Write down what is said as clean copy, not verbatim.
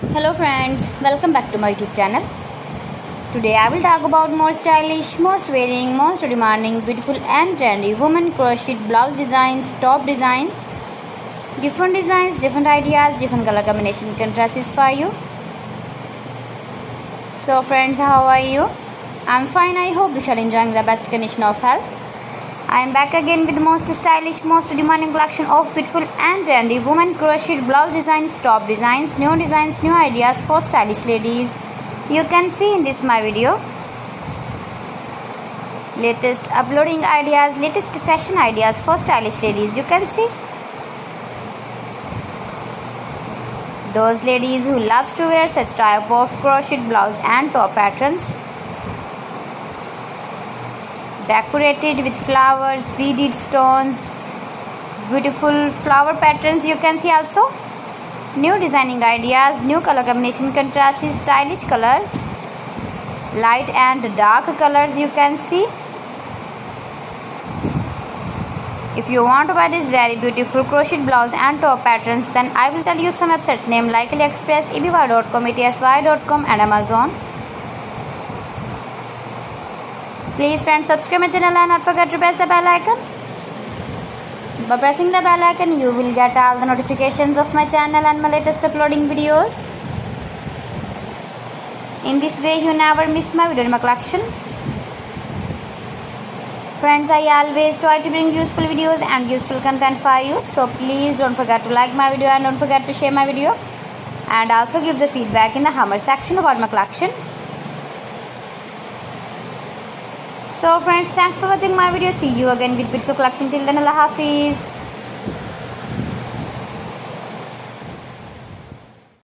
Hello friends, welcome back to my YouTube channel. Today I will talk about more stylish, most wearing, most demanding, beautiful and trendy women crocheted blouse designs, top designs, different ideas, different color combination contrasts for you. So friends, how are you? I'm fine. I hope you shall enjoying the best condition of health. I am back again with the most stylish, most demanding collection of beautiful and trendy women crocheted blouse designs, top designs, new ideas for stylish ladies. You can see in this my video latest uploading ideas, latest fashion ideas for stylish ladies. You can see those ladies who loves to wear such type of crocheted blouse and top patterns, decorated with flowers, beaded stones, beautiful flower patterns. You can see also new designing ideas, new color combination contrasts, stylish colors, light and dark colors. You can see. If you want to buy this very beautiful crocheted blouse and top patterns, then I will tell you some websites named like AliExpress, eBay.com, etsy.com and Amazon. Please friends, subscribe my channel and not forget to press the bell icon. By pressing the bell icon, you will get all the notifications of my channel and my latest uploading videos. In this way, you never miss my video in my collection. Friends, I always try to bring useful videos and useful content for you. So please don't forget to like my video and don't forget to share my video. And also give the feedback in the comment section about my collection. So friends, thanks for watching my video. See you again with beautiful collection. Till then, Allah Hafiz.